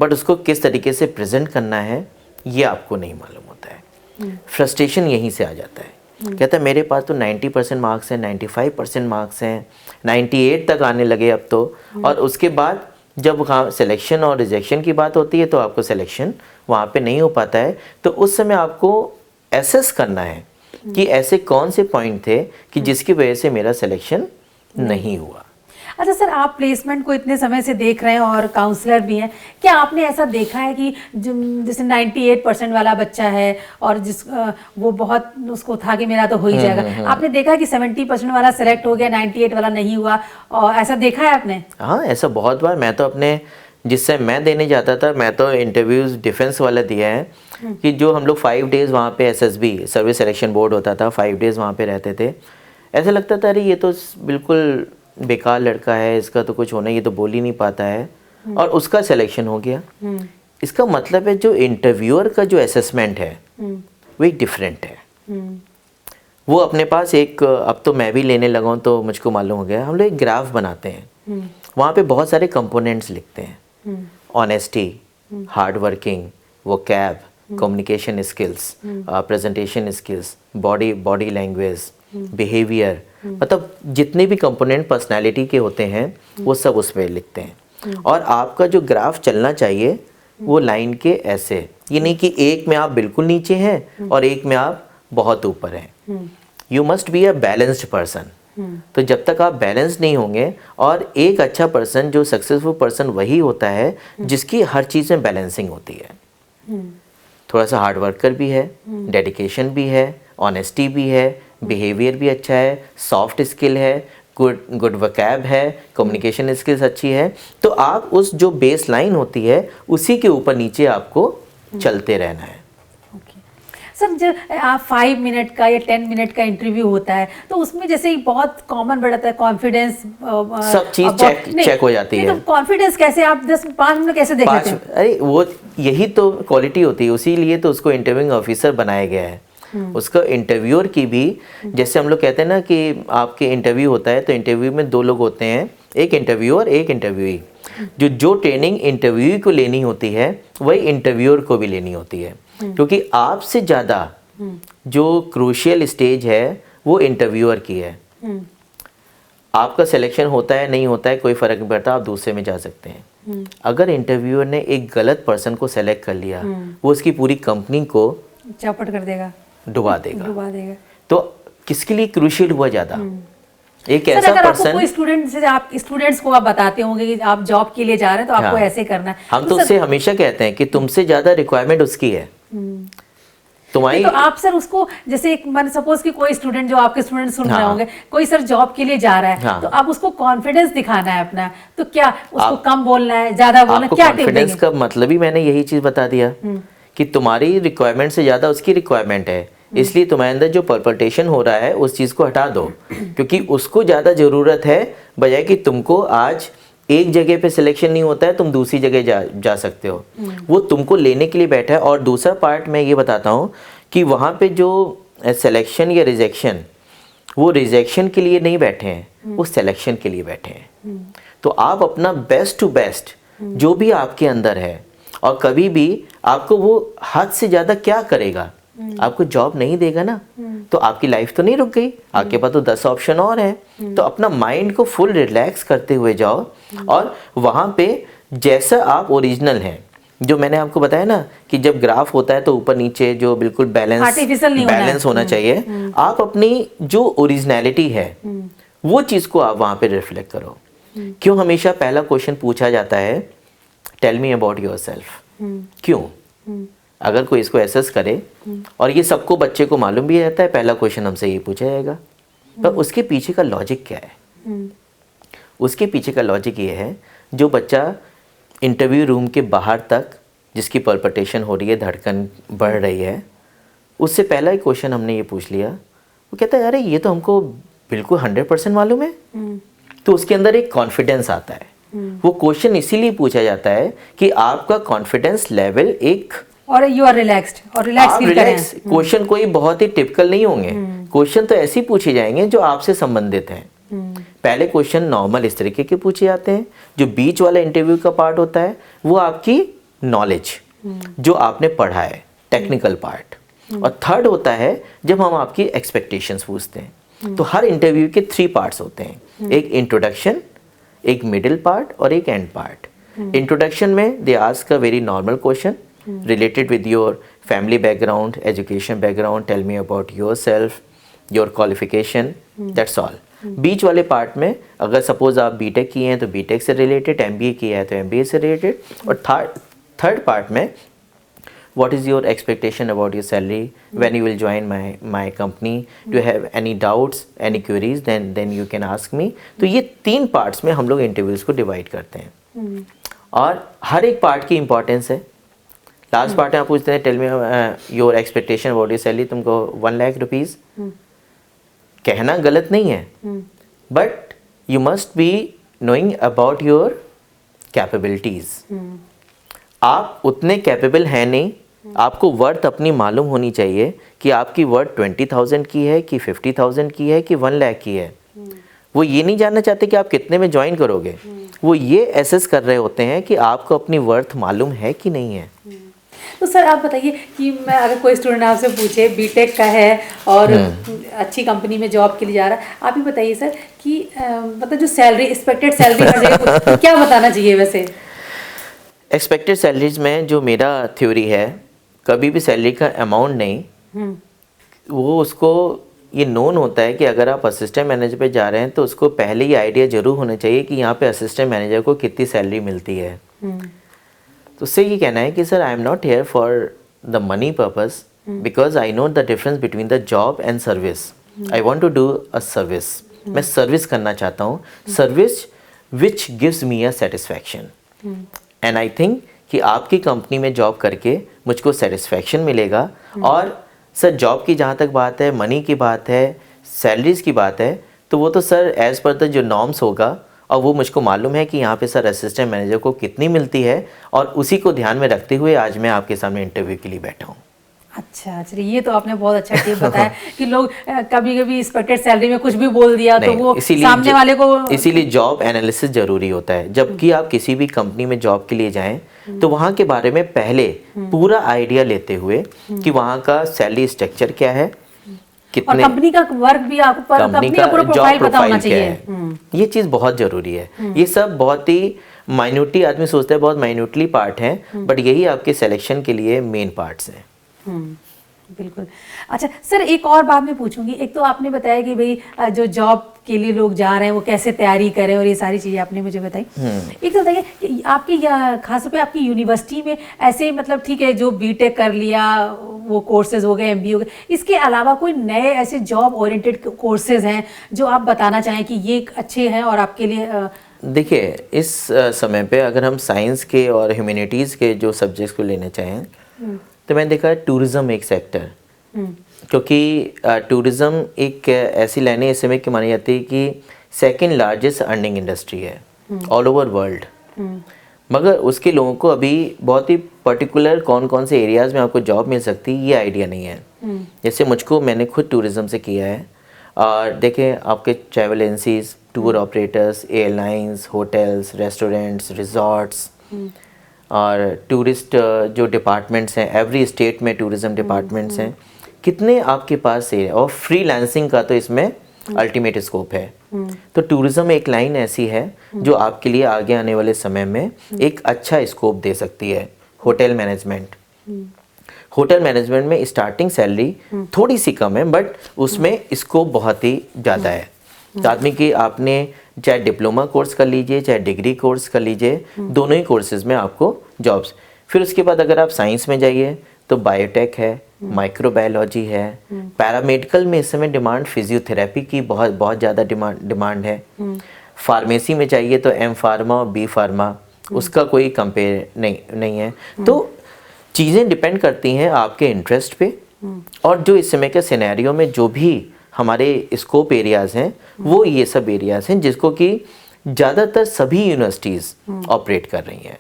बट उसको किस तरीके से प्रेजेंट करना है ये आपको नहीं मालूम होता है। फ्रस्ट्रेशन यहीं से आ जाता है। कहता है मेरे पास तो 90% मार्क्स हैं, 95% मार्क्स हैं, 98 तक आने लगे अब तो, और उसके बाद जब वहाँ सिलेक्शन और रिजेक्शन की बात होती है तो आपको सिलेक्शन वहाँ पे नहीं हो पाता है। तो उस समय आपको एसेस करना है कि ऐसे कौन से पॉइंट थे कि जिसकी वजह से मेरा सिलेक्शन नहीं हुआ। अच्छा सर, आप प्लेसमेंट को इतने समय से देख रहे हैं और काउंसलर भी हैं, क्या आपने ऐसा देखा है कि जैसे 98% वाला बच्चा है और वो बहुत उसको था कि मेरा तो हो ही जाएगा, आपने देखा कि 70% वाला सेलेक्ट हो गया, 98 वाला नहीं हुआ, और ऐसा देखा है आपने? हाँ, ऐसा बहुत बार। मैं तो अपने जिससे मैं देने जाता था, मैं तो इंटरव्यूज़ डिफेंस वाला दिया है कि जो हम लोग 5 डेज़ वहाँ पे SSB सर्विस सिलेक्शन बोर्ड होता था, 5 डेज़ वहाँ पे रहते थे। ऐसा लगता था अरे ये तो बिल्कुल बेकार लड़का है, इसका तो कुछ होना, ये तो बोल ही नहीं पाता है, और उसका सिलेक्शन हो गया। इसका मतलब है जो इंटरव्यूअर का जो असेसमेंट है वो एक डिफरेंट है। वो अपने पास एक, अब तो मैं भी लेने लगा हूँ तो मुझको मालूम हो गया, हम लोग एक ग्राफ बनाते हैं, वहाँ पे बहुत सारे कंपोनेंट्स लिखते हैं, honesty, hard working, vocab, communication skills, presentation skills, body language, behaviour, मतलब जितने भी कंपोनेंट पर्सनालिटी के होते हैं वो सब उसमें लिखते हैं। और आपका जो ग्राफ चलना चाहिए वो लाइन के ऐसे, ये नहीं कि एक में आप बिल्कुल नीचे हैं और एक में आप बहुत ऊपर हैं। You must be a balanced person. तो जब तक आप बैलेंस नहीं होंगे, और एक अच्छा पर्सन, जो सक्सेसफुल पर्सन वही होता है जिसकी हर चीज़ में बैलेंसिंग होती है। थोड़ा सा हार्ड वर्कर भी है, डेडिकेशन भी है, ऑनेस्टी भी है, बिहेवियर भी अच्छा है, सॉफ्ट स्किल है, गुड वोकैब है, कम्युनिकेशन स्किल्स अच्छी है, तो आप उस जो बेस लाइन होती है उसी के ऊपर नीचे आपको चलते रहना है। सर, जब आप 5 मिनट का या 10 मिनट का इंटरव्यू होता है तो उसमें जैसे बहुत कॉमन बढ़ता है कॉन्फिडेंस, सब चीज चेक हो जाती है। तो कॉन्फिडेंस कैसे आप 10-5 मिनट कैसे देख लेते हैं? अरे वो यही तो क्वालिटी होती है, उसी लिए तो उसको इंटरव्यूइंग ऑफिसर बनाया गया है। उसका इंटरव्यूअर की भी, जैसे हम लोग कहते हैं ना कि आपके इंटरव्यू होता है तो इंटरव्यू में 2 लोग होते हैं, एक इंटरव्यूअर, एक इंटरव्यूई। जो ट्रेनिंग इंटरव्यूई को लेनी होती है वही इंटरव्यूअर को भी लेनी होती है, क्योंकि आपसे ज़्यादा जो क्रूशियल स्टेज है वो इंटरव्यूअर की है। आपका सिलेक्शन होता है नहीं होता है कोई फ़र्क नहीं पड़ता, आप दूसरे में जा सकते हैं। अगर इंटरव्यूअर ने एक गलत पर्सन को सेलेक्ट कर लिया, वो उसकी पूरी कंपनी को चौपट कर देगा, डुबा देगा। तो किसके लिए क्रूशियल हुआ ज़्यादा? एक ऐसा पर्सन, कोई स्टूडेंट से, आप स्टूडेंट्स को आप बताते होंगे कि आप जॉब के लिए जा रहे हैं तो आपको ऐसे करना है, हम तो उससे हमेशा कहते हैं कि तुमसे ज़्यादा रिक्वायरमेंट उसकी है तुम्हारी। तो आप सर उसको, जैसे एक मन सपोज कि कोई स्टूडेंट, जो आपके स्टूडेंट सुन रहे होंगे, कोई सर जॉब के लिए जा रहा है, तो आप उसको कॉन्फिडेंस दिखाना है अपना, तो क्या उसको कम बोलना है, ज्यादा बोलना है, क्या टिप देंगे? कॉन्फिडेंस का मतलब ही मैंने यही चीज बता दिया कि तुम्हारी रिक्वायरमेंट से ज्यादा उसकी रिक्वायरमेंट है, इसलिए तुम्हारे अंदर जो पल्पिटेशन हो रहा है उस चीज को हटा दो, क्योंकि उसको ज्यादा जरूरत है, बजाय कि तुमको आज एक जगह पे सिलेक्शन नहीं होता है तुम दूसरी जगह जा सकते हो, वो तुमको लेने के लिए बैठा है। और दूसरा पार्ट मैं ये बताता हूँ कि वहाँ पे जो सिलेक्शन या रिजेक्शन, वो रिजेक्शन के लिए नहीं बैठे हैं, वो सिलेक्शन के लिए बैठे हैं। तो आप अपना बेस्ट टू बेस्ट जो भी आपके अंदर है, और कभी भी आपको वो हद से ज़्यादा क्या करेगा, आपको जॉब नहीं देगा ना, तो आपकी लाइफ तो नहीं रुक गई, आपके पास तो 10 ऑप्शन और हैं। तो अपना माइंड को फुल रिलैक्स करते हुए जाओ, और वहाँ पे जैसा आप ओरिजिनल हैं, जो मैंने आपको बताया ना कि जब ग्राफ होता है तो ऊपर नीचे जो बिल्कुल बैलेंस होना चाहिए, आप अपनी जो ओरिजिनलिटी है वो चीज़ को आप वहाँ पे रिफ्लेक्ट करो। क्यों हमेशा पहला क्वेश्चन पूछा जाता है, टेल मी अबाउट योरसेल्फ? क्यों? अगर कोई इसको एसेस करे, और ये सबको बच्चे को मालूम भी रहता है, पहला क्वेश्चन हमसे ये पूछा जाएगा, पर उसके पीछे का लॉजिक क्या है? उसके पीछे का लॉजिक ये है, जो बच्चा इंटरव्यू रूम के बाहर तक जिसकी पल्पिटेशन हो रही है, धड़कन बढ़ रही है, उससे पहला ही क्वेश्चन हमने ये पूछ लिया, वो कहता है अरे ये तो हमको बिल्कुल 100% मालूम है। तो उसके अंदर एक कॉन्फिडेंस आता है। वो क्वेश्चन इसीलिए पूछा जाता है कि आपका कॉन्फिडेंस लेवल एक, और यू आर रिलैक्स्ड और रिलैक्स फील करें। क्वेश्चन कोई बहुत ही टिपिकल नहीं होंगे, क्वेश्चन तो ऐसे ही पूछे जाएंगे जो आपसे संबंधित हैं। पहले क्वेश्चन नॉर्मल इस तरीके के पूछे जाते हैं। जो बीच वाला इंटरव्यू का पार्ट होता है वो आपकी नॉलेज, जो आपने पढ़ा है, टेक्निकल पार्ट। और थर्ड होता है जब हम आपकी एक्सपेक्टेशंस पूछते हैं। तो हर इंटरव्यू के 3 पार्ट्स होते हैं, एक इंट्रोडक्शन, एक मिडिल पार्ट और एक एंड पार्ट। इंट्रोडक्शन में they ask a very normal question related with your family background, education background, tell me about yourself, your qualification, that's all. बीच वाले पार्ट में अगर सपोज आप बीटेक किए हैं तो बीटेक से रिलेटेड, एमबीए किया है तो एमबीए से रिलेटेड, और थर्ड पार्ट में what is your expectation about your salary, when you will join my company, do you have any doubts, any queries, then you can ask me. तो ये 3 पार्ट्स में हम लोग इंटरव्यूज़ को डिवाइड करते हैं और हर एक पार्ट की इंपॉर्टेंस है। लास्ट पार्ट में आप पूछते हैं tell me your expectation about your salary, तुमको 1 लाख रुपीज़ कहना गलत नहीं है, but you must be knowing about your capabilities. आप उतने कैपेबल हैं नहीं, आपको वर्थ अपनी मालूम होनी चाहिए कि आपकी वर्थ 20,000 की है कि 50,000 की है कि 1 लाख की है। वो ये नहीं जानना चाहते कि आप कितने में ज्वाइन करोगे, वो ये एसेस कर रहे होते हैं कि आपको अपनी वर्थ मालूम है कि नहीं है। तो सर आप बताइए कि मैं अगर कोई स्टूडेंट आपसे पूछे बीटेक का है और अच्छी कंपनी में जॉब के लिए जा रहा है, आप ही बताइए सर कि मतलब जो सैलरी, एक्सपेक्टेड सैलरी हर जगह तो क्या बताना चाहिए वैसे? एक्सपेक्टेड सैलरीज में जो मेरा थ्योरी है, कभी भी सैलरी का अमाउंट नहीं, वो उसको ये नोन होता है कि अगर आप असिस्टेंट मैनेजर पे जा रहे हैं तो उसको पहले ही आइडिया ज़रूर होना चाहिए कि यहाँ पे असिस्टेंट मैनेजर को कितनी सैलरी मिलती है। तो उससे ये कहना है कि sir I am not here for the money purpose, because I know the difference between the job and service. I want to do a service, मैं सर्विस करना चाहता हूँ, service which gives me a satisfaction. And I think कि आपकी कंपनी में जॉब करके मुझको सेटिस्फैक्शन मिलेगा। और सर जॉब की जहाँ तक बात है, मनी की बात है, सैलरीज की बात है, तो वो तो सर एज़ पर द जो नॉर्म्स होगा, और वो मुझको मालूम है कि यहाँ पे सर असिस्टेंट मैनेजर को कितनी मिलती है, और उसी को ध्यान में रखते हुए आज मैं आपके सामने इंटरव्यू के लिए बैठा हूँ। अच्छा, चलिए ये तो आपने बहुत अच्छा टिप बताया कि लोग कभी कभी एक्सपेक्टेड सैलरी में कुछ भी बोल दिया तो वो सामने वाले को, इसीलिए जॉब एनालिसिस जरूरी होता है। जबकि आप किसी भी कंपनी में जॉब के लिए जाएं तो वहाँ के बारे में पहले पूरा आइडिया लेते हुए कि वहाँ का सैलरी स्ट्रक्चर क्या है, और कंपनी का वर्क भी आपको, कंपनी का पूरा प्रोफाइल पता होना चाहिए। ये चीज़ बहुत ज़रूरी है। ये सब बहुत ही माइन्यूटली आदमी सोचता है, बहुत माइन्यूटली पार्ट है, बट यही आपके सिलेक्शन के लिए मेन पार्ट्स हैं। बिल्कुल। अच्छा सर, एक और बात मैं पूछूंगी। एक तो आपने बताया कि भाई जो जॉब के लिए लोग जा रहे हैं वो कैसे तैयारी करें, और ये सारी चीज़ें आपने मुझे बताई। एक तो बताइए कि आपकी खासतौर पे आपकी यूनिवर्सिटी में ऐसे, मतलब ठीक है जो बीटेक कर लिया वो कोर्सेज हो गए, एमबीए हो गए, इसके अलावा कोई नए ऐसे जॉब ओरिएंटेड कोर्सेज हैं जो आप बताना चाहें कि ये अच्छे हैं और आपके लिए? देखिए, इस समय पे अगर हम साइंस के और ह्यूमैनिटीज़ के जो सब्जेक्ट्स को लेना चाहें तो मैंने देखा टूरिज़्म एक सेक्टर, क्योंकि टूरिज़्म एक ऐसी लाइन है इस समय की मानी जाती है कि सेकंड लार्जेस्ट अर्निंग इंडस्ट्री है ऑल ओवर वर्ल्ड। मगर उसके लोगों को अभी बहुत ही पर्टिकुलर कौन कौन से एरियाज़ में आपको जॉब मिल सकती है ये आइडिया नहीं है। जैसे मुझको, मैंने खुद टूरिज़्म से किया है, और देखें आपके travel agencies, tour operators, airlines, hotels, restaurants, resorts और टूरिस्ट जो डिपार्टमेंट्स हैं, एवरी स्टेट में टूरिज़्म डिपार्टमेंट्स हैं, कितने आपके पास है। और फ्रीलांसिंग का तो इसमें अल्टीमेट स्कोप है। तो टूरिज़्म एक लाइन ऐसी है जो आपके लिए आगे आने वाले समय में एक अच्छा स्कोप दे सकती है। होटल मैनेजमेंट, होटल मैनेजमेंट में स्टार्टिंग सैलरी थोड़ी सी कम है, बट उसमें स्कोप बहुत ही ज़्यादा है। तो आदमी की, आपने चाहे डिप्लोमा कोर्स कर लीजिए चाहे डिग्री कोर्स कर लीजिए, दोनों ही कोर्सेज में आपको जॉब्स। फिर उसके बाद अगर आप साइंस में जाइए तो बायोटेक है, माइक्रोबायोलॉजी है, पैरामेडिकल में इस समय डिमांड फिजियोथेरेपी की बहुत ज़्यादा डिमांड है। फार्मेसी में चाहिए तो एम फार्मा और बी फार्मा, उसका कोई कंपेयर नहीं है। तो चीज़ें डिपेंड करती हैं आपके इंटरेस्ट पे, और जो इस समय के सिनेरियो में जो भी हमारे स्कोप एरियाज़ हैं वो ये सब एरियाज़ हैं जिसको कि ज़्यादातर सभी यूनिवर्सिटीज़ ऑपरेट कर रही हैं।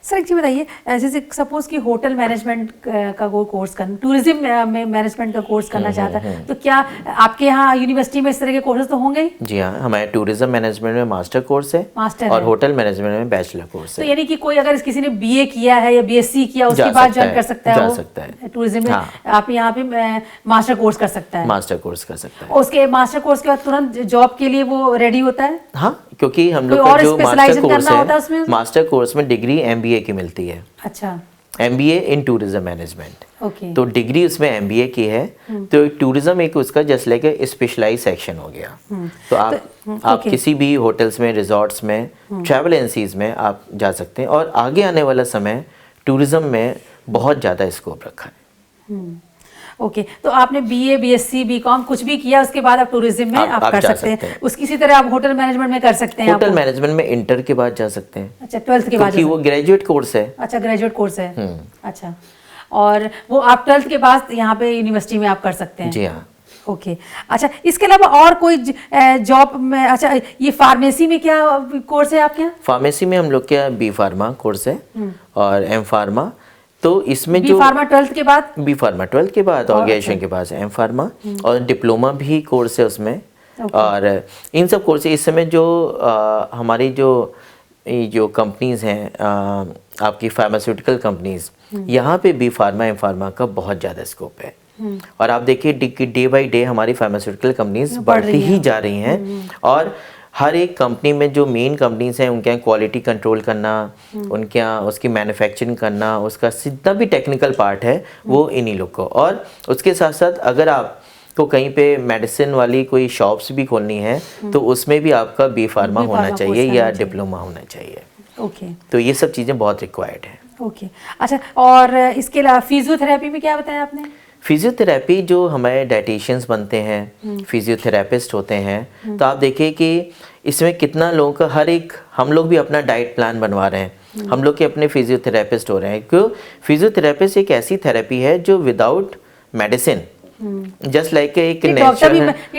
सर एक चीज़ बताइए, जैसे सपोज कि होटल मैनेजमेंट का कोई कोर्स करना, टूरिज्म में मैनेजमेंट का कोर्स करना चाहता है, तो क्या आपके यहाँ यूनिवर्सिटी में इस तरह के कोर्सेज तो होंगे ही? जी हाँ, हमारे टूरिज्म मैनेजमेंट में मास्टर कोर्स है, और होटल मैनेजमेंट में बैचलर कोर्स है। तो यानी कि कोई अगर किसी ने बीए किया है या बीएससी किया उसके बाद ज्वाइन कर सकता है, जा सकता है टूरिज्म में। आप यहाँ पे मास्टर कोर्स कर सकता है, मास्टर कोर्स कर सकता है। उसके मास्टर कोर्स के बाद तुरंत जॉब के लिए वो रेडी होता है? हाँ, क्योंकि हम लोग का जो मास्टर कोर्स है, मास्टर कोर्स में डिग्री एमबीए की मिलती है। अच्छा, MBA in tourism management. Okay. तो डिग्री उसमें एमबीए की है, तो टूरिज्म एक उसका just like a specialise section हो गया। तो आप किसी भी होटल्स में, रिजॉर्ट्स में, ट्रैवल एजेंसीज में आप जा सकते हैं, और आगे आने वाला समय टूरिज्म में बहुत ज़्यादा स्कोप रखा है। ओके, तो आपने बीए, बीएससी, बीकॉम कुछ भी किया, उसके बाद आप टूरिज्म में आप कर सकते हैं। उसकी इसी तरह आप होटल मैनेजमेंट में कर सकते हैं। होटल मैनेजमेंट में इंटर के बाद जा सकते हैं। अच्छा, 12th के बाद, क्योंकि वो ग्रेजुएट कोर्स है। अच्छा, ग्रेजुएट कोर्स है। अच्छा, और वो आप 12th के बाद यहाँ पे यूनिवर्सिटी में आप कर सकते हैं? जी हाँ। ओके, अच्छा, इसके अलावा और कोई जॉब में, अच्छा ये फार्मेसी में क्या कोर्स है आपके यहाँ? फार्मेसी में हम लोग के यहाँ बी फार्मा कोर्स है और एम फार्मा। तो इसमें बी फार्मा 12th के बाद, बी फार्मा 12th के बाद, और ग्रेजुएशन के बाद एम फार्मा, और डिप्लोमा भी कोर्स है उसमें। और इन सब कोर्स इस समय जो हमारी जो कंपनीज हैं, आपकी फार्मास्यूटिकल कंपनीज, यहाँ पे बी फार्मा, एम फार्मा का बहुत ज़्यादा स्कोप है। और आप देखिए डे बाई डे हमारी फार्मास्यूटिकल कंपनीज बढ़ती ही जा रही हैं, और हर एक कंपनी में जो मेन कंपनीज हैं उनके यहाँ क्वालिटी कंट्रोल करना, उनके यहाँ उसकी मैन्युफैक्चरिंग करना, उसका जितना भी टेक्निकल पार्ट है वो इन्हीं लोग को। और उसके साथ साथ अगर आपको कहीं पे मेडिसिन वाली कोई शॉप्स भी खोलनी है तो उसमें भी आपका बी फार्मा होना चाहिए या डिप्लोमा होना चाहिए। ओके, तो ये सब चीज़ें बहुत रिक्वायर्ड है। ओके, अच्छा, और इसके अलावा फिजियोथेरेपी में क्या बताया आपने? फिजियोथेरेपी जो हमारे डाइटिशियंस बनते हैं, फिजियोथेरेपिस्ट होते हैं, तो आप देखिए कि इसमें कितना लोगों का हर एक, हम लोग भी अपना डाइट प्लान बनवा रहे हैं, हम लोग के अपने फिजियोथेरेपिस्ट हो रहे हैं। क्यों? फिजियोथेरेपिस्ट एक ऐसी थेरेपी है जो विदाउट मेडिसिन, जस्ट लाइक एक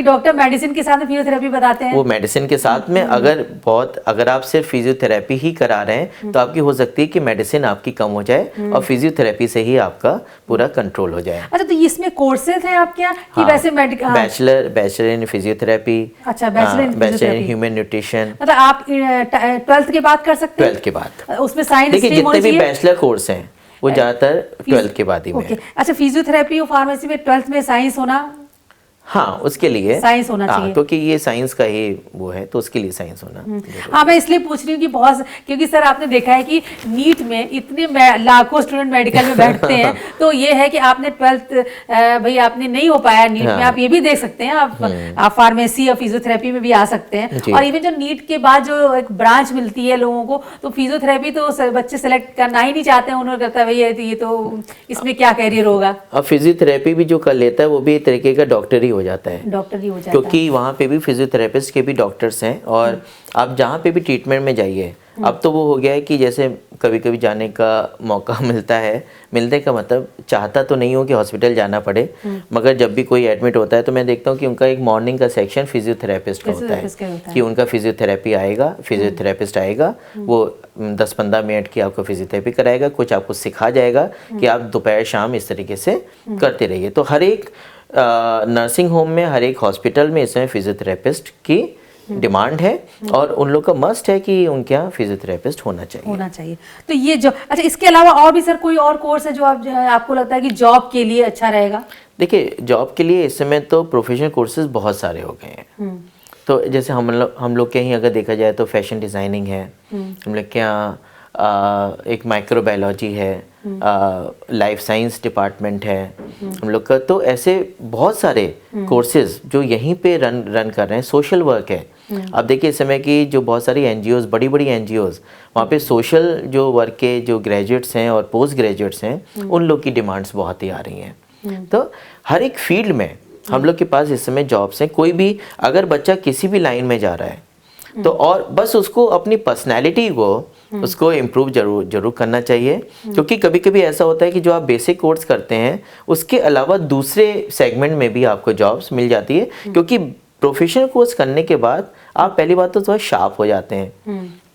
डॉक्टर मेडिसिन के साथ फिजियोथेरेपी बताते हैं। वो मेडिसिन के साथ में अगर आप सिर्फ फिजियोथेरेपी ही करा रहे हैं तो आपकी हो सकती है कि मेडिसिन आपकी कम हो जाए और फिजियोथेरेपी से ही आपका पूरा कंट्रोल हो जाए। अच्छा, तो इसमें कोर्सेज हैं आपके यहाँ कि वैसे बैचलर इन फिजियोथेरेपी। अच्छा, बैचलर इन ह्यूमन न्यूट्रिशन। मतलब आप 12th के बाद कर सकते हैं? 12th के बाद। उसमें साइंस, देखिए जितने भी बैचलर कोर्स हैं वो ज़्यादातर 12th के बाद ही में। अच्छा, फिजियोथेरेपी और फार्मेसी में 12th में साइंस होना, हाँ, उसके लिए साइंस होना चाहिए, क्योंकि ये साइंस का ही वो है, तो उसके लिए साइंस होना। हाँ, मैं इसलिए पूछ रही हूँ कि बहुत, क्योंकि सर आपने देखा है कि नीट में इतने लाखों स्टूडेंट मेडिकल में बैठते हैं, तो ये है कि आपने 12th भाई आपने नहीं हो पाया नीट में, आप ये भी देख सकते हैं, आप फार्मेसी और फिजियोथेरेपी में भी आ सकते हैं। और इवन जो नीट के बाद जो एक ब्रांच मिलती है लोगों को, तो फिजियोथेरेपी तो बच्चे सेलेक्ट करना ही नहीं चाहते हैं, उन्होंने कहता है भाई ये तो इसमें क्या कैरियर होगा। अब फिजियोथेरेपी भी जो कर लेता है वो भी एक तरीके का डॉक्टर ही हो जाता है, क्योंकि वहाँ पे भी फिजियोथेरेपिस्ट के भी डॉक्टर्स हैं। और आप जहाँ पे भी ट्रीटमेंट में जाइए, अब तो वो हो गया है कि जैसे कभी कभी जाने का मौका मिलता है, मिलने का मतलब चाहता तो नहीं हूँ कि हॉस्पिटल जाना पड़े, मगर जब भी कोई एडमिट होता है तो मैं देखता हूँ कि उनका एक मॉर्निंग का सेक्शन फिजियोथेरेपिस्ट का होता है, कि उनका फिजियोथेरेपी आएगा, फिजियोथेरेपिस्ट आएगा, वो 10-15 मिनट की आपको फिजियोथेरेपी कराएगा, कुछ आपको सिखा जाएगा कि आप दोपहर शाम इस तरीके से करते रहिए। तो हर एक नर्सिंग होम में, हर एक हॉस्पिटल में इसमें फिजियोथेरेपिस्ट की डिमांड है, और उन लोग का मस्ट है कि उनके यहाँ फिजियोथेरेपिस्ट होना चाहिए। तो ये जो, अच्छा, इसके अलावा और भी सर कोई और कोर्स है जो आपको लगता है कि जॉब के लिए अच्छा रहेगा? देखिए, जॉब के लिए इस समय तो प्रोफेशनल कोर्सेज बहुत सारे हो गए हैं। तो जैसे हम लोग के ही अगर देखा जाए तो फैशन डिज़ाइनिंग है, हम लोग के यहाँ एक माइक्रोबायोलॉजी है, लाइफ साइंस डिपार्टमेंट है हम लोग का। तो ऐसे बहुत सारे कोर्सेज जो यहीं पे रन कर रहे हैं। सोशल वर्क है, आप देखिए इस समय की जो बहुत सारी एनजीओज, बड़ी बड़ी एनजीओज, वहाँ पे सोशल जो वर्क के जो ग्रेजुएट्स हैं और पोस्ट ग्रेजुएट्स हैं, उन लोग की डिमांड्स बहुत ही आ रही हैं। तो हर एक फील्ड में हम लोग के पास इस समय जॉब्स हैं। कोई भी अगर बच्चा किसी भी लाइन में जा रहा है तो और बस उसको अपनी पर्सनैलिटी को उसको इम्प्रूव जरूर करना चाहिए, क्योंकि कभी कभी ऐसा होता है कि जो आप बेसिक कोर्स करते हैं उसके अलावा दूसरे सेगमेंट में भी आपको जॉब्स मिल जाती है, क्योंकि प्रोफेशनल कोर्स करने के बाद आप पहली बात तो थोड़ा शार्प हो जाते हैं,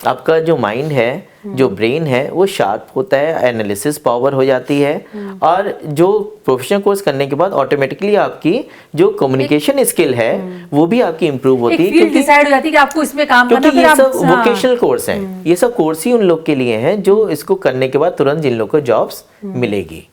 आपका जो माइंड है, जो ब्रेन है वो शार्प होता है, एनालिसिस पावर हो जाती है, और जो प्रोफेशनल कोर्स करने के बाद ऑटोमेटिकली आपकी जो कम्युनिकेशन स्किल है वो भी आपकी इंप्रूव होती है, क्योंकि डिसाइड हो जाती है कि आपको इसमें काम करना, क्योंकि ये सब वोकेशनल कोर्स हैं, ये सब कोर्स ही उन लोग के लिए हैं जो इसको करने के बाद तुरंत जिन लोग को जॉब्स मिलेगी।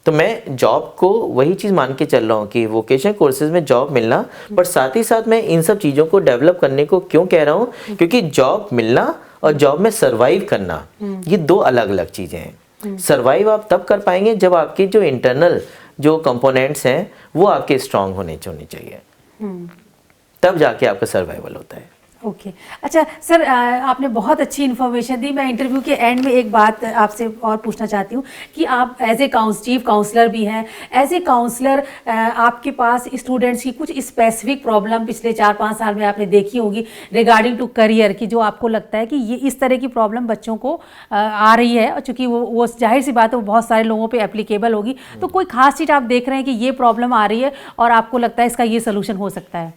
तो मैं जॉब को वही चीज़ मान के चल रहा हूँ कि वोकेशनल कोर्सेज में जॉब मिलना, पर साथ ही साथ मैं इन सब चीज़ों को डेवलप करने को क्यों कह रहा हूँ, क्योंकि जॉब मिलना और जॉब में सरवाइव करना ये दो अलग अलग चीज़ें हैं। सरवाइव आप तब कर पाएंगे जब आपकी जो इंटरनल जो कंपोनेंट्स हैं वो आपके स्ट्रांग होने चाहिए, तब जाके आपका सर्वाइवल होता है। ओके अच्छा सर, आपने बहुत अच्छी इन्फॉर्मेशन दी। मैं इंटरव्यू के एंड में एक बात आपसे और पूछना चाहती हूँ कि आप एज ए चीफ काउंसलर भी हैं, एज ए काउंसलर आपके पास स्टूडेंट्स की कुछ स्पेसिफिक प्रॉब्लम पिछले 4-5 साल में आपने देखी होगी रिगार्डिंग टू करियर की, जो आपको लगता है कि ये इस तरह की प्रॉब्लम बच्चों को आ रही है, और चूँकि वो जाहिर सी बात है वो बहुत सारे लोगों पर एप्लीकेबल होगी, तो कोई खास चीज़ आप देख रहे हैं कि ये प्रॉब्लम आ रही है और आपको लगता है इसका ये सोल्यूशन हो सकता है?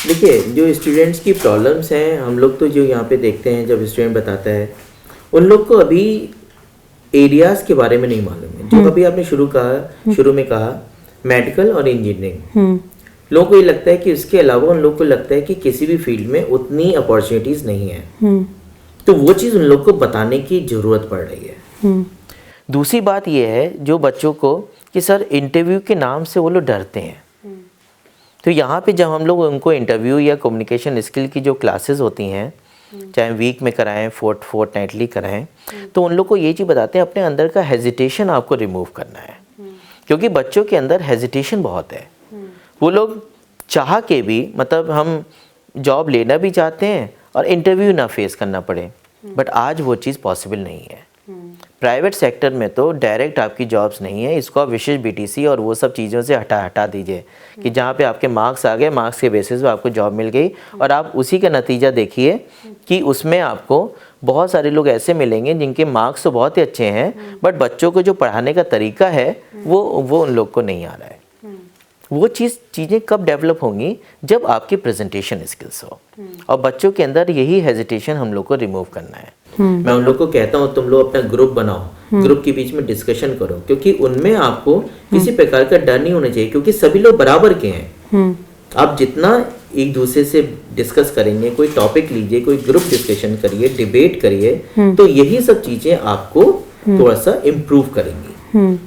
देखिए, जो स्टूडेंट्स की प्रॉब्लम्स हैं, हम लोग तो जो यहाँ पे देखते हैं जब स्टूडेंट बताता है, उन लोग को अभी एरियाज के बारे में नहीं मालूम है। जो अभी आपने शुरू में कहा मेडिकल और इंजीनियरिंग, लोगों को ये लगता है कि इसके अलावा उन लोग को लगता है कि किसी भी फील्ड में उतनी अपॉर्चुनिटीज नहीं है, तो वो चीज़ उन लोग को बताने की ज़रूरत पड़ रही है। दूसरी बात ये है जो बच्चों को कि सर इंटरव्यू के नाम से वो लोग डरते हैं, तो यहाँ पे जब हम लोग उनको इंटरव्यू या कम्युनिकेशन स्किल की जो क्लासेस होती हैं, चाहे वीक में कराएं, फोर्टनाइटली कराएं, तो उन लोग को ये चीज़ बताते हैं अपने अंदर का हेजिटेशन आपको रिमूव करना है, क्योंकि बच्चों के अंदर हेजिटेशन बहुत है। वो लोग चाह के भी, मतलब हम जॉब लेना भी चाहते हैं और इंटरव्यू ना फेस करना पड़े, बट आज वो चीज़ पॉसिबल नहीं है। प्राइवेट सेक्टर में तो डायरेक्ट आपकी जॉब्स नहीं है, इसको आप विशेष बीटीसी और वो सब चीज़ों से हटा दीजिए कि जहाँ पे आपके मार्क्स आ गए, मार्क्स के बेसिस पे आपको जॉब मिल गई, और आप उसी का नतीजा देखिए कि उसमें आपको बहुत सारे लोग ऐसे मिलेंगे जिनके मार्क्स तो बहुत ही अच्छे हैं, बट बच्चों को जो पढ़ाने का तरीका है वो उन लोग को नहीं आ रहा है। वो चीज़ें कब डेवलप होंगी जब आपकी प्रेजेंटेशन स्किल्स हो, और बच्चों के अंदर यही हेजिटेशन हम लोग को रिमूव करना है। मैं उन लोग को कहता हूँ तुम लोग अपना ग्रुप बनाओ, ग्रुप के बीच में डिस्कशन करो, क्योंकि उनमें आपको किसी प्रकार का डर नहीं होना चाहिए, क्योंकि सभी लोग बराबर के हैं। आप जितना एक दूसरे से डिस्कस करेंगे, कोई टॉपिक लीजिए, कोई ग्रुप डिस्कशन करिए, डिबेट करिए, तो यही सब चीजें आपको थोड़ा सा इम्प्रूव करेंगी,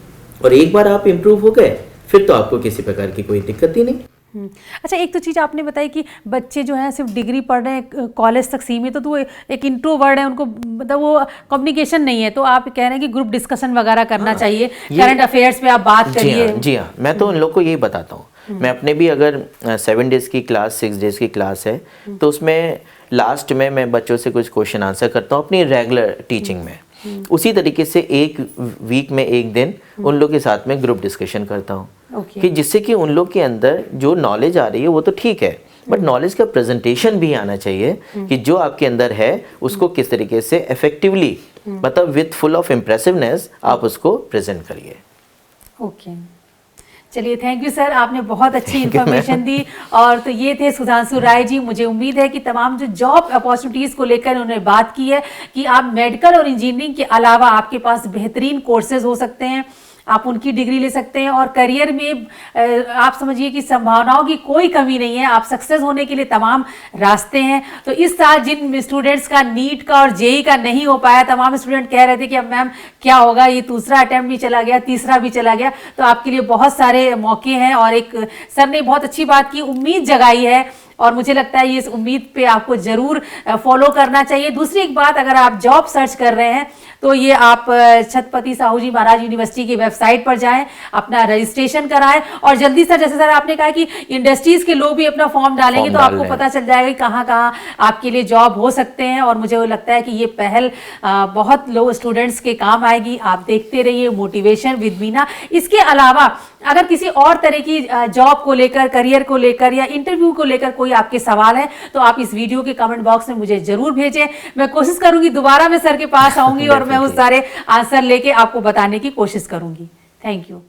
और एक बार आप इम्प्रूव हो गए फिर तो आपको किसी प्रकार की कोई दिक्कत ही नहीं। अच्छा, एक तो चीज़ आपने बताई कि बच्चे जो हैं सिर्फ डिग्री पढ़ रहे हैं, कॉलेज तक सीमित, तो वो एक इंट्रोवर्ट है, उनको मतलब वो कम्युनिकेशन नहीं है, तो आप कह रहे हैं कि ग्रुप डिस्कशन वगैरह करना चाहिए, करंट अफेयर्स पे आप बात करिए। जी हाँ, मैं तो उन लोग को यही बताता हूँ। मैं अपने भी अगर 7 डेज़ की क्लास, 6 डेज़ की क्लास है, तो उसमें लास्ट में मैं बच्चों से कुछ क्वेश्चन आंसर करता हूँ अपनी रेगुलर टीचिंग में। उसी तरीके से एक वीक में एक दिन उन लोग के साथ में ग्रुप डिस्कशन करता हूँ, कि जिससे कि उन लोग के अंदर जो नॉलेज आ रही है वो तो ठीक है, बट नॉलेज का प्रेजेंटेशन भी आना चाहिए कि जो आपके अंदर है उसको किस तरीके से इफेक्टिवली, मतलब विथ फुल ऑफ इम्प्रेसिवनेस आप उसको प्रेजेंट करिए। ओके, चलिए, थैंक यू सर, आपने बहुत अच्छी इन्फॉर्मेशन दी। और तो ये थे सुधांशु राय जी। मुझे उम्मीद है कि तमाम जो जॉब अपॉर्चुनिटीज़ को लेकर उन्होंने बात की है कि आप मेडिकल और इंजीनियरिंग के अलावा आपके पास बेहतरीन कोर्सेज हो सकते हैं, आप उनकी डिग्री ले सकते हैं, और करियर में आप समझिए कि संभावनाओं की कोई कमी नहीं है, आप सक्सेस होने के लिए तमाम रास्ते हैं। तो इस साल जिन स्टूडेंट्स का नीट का और जेई का नहीं हो पाया, तमाम स्टूडेंट कह रहे थे कि अब मैम क्या होगा, ये दूसरा अटैम्प्ट भी चला गया, तीसरा भी चला गया, तो आपके लिए बहुत सारे मौके हैं। और एक सर ने बहुत अच्छी बात की, उम्मीद जगाई है, और मुझे लगता है ये इस उम्मीद पे आपको ज़रूर फॉलो करना चाहिए। दूसरी एक बात, अगर आप जॉब सर्च कर रहे हैं तो ये आप छत्रपति साहू जी महाराज यूनिवर्सिटी की वेबसाइट पर जाएं, अपना रजिस्ट्रेशन कराएं और जल्दी से, जैसे सर आपने कहा कि इंडस्ट्रीज के लोग भी अपना फॉर्म डालेंगे तो आपको पता चल जाएगा कि कहाँ कहाँ आपके लिए जॉब हो सकते हैं। और मुझे वो लगता है कि ये पहल बहुत लोग स्टूडेंट्स के काम आएगी। आप देखते रहिए मोटिवेशन विद मीना। इसके अलावा अगर किसी और तरह की जॉब को लेकर, करियर को लेकर या इंटरव्यू को लेकर कोई आपके सवाल है तो आप इस वीडियो के कमेंट बॉक्स में मुझे जरूर भेजें। मैं कोशिश करूंगी दोबारा मैं सर के पास आऊंगी और मैं उस सारे आंसर लेके आपको बताने की कोशिश करूंगी। Thank you.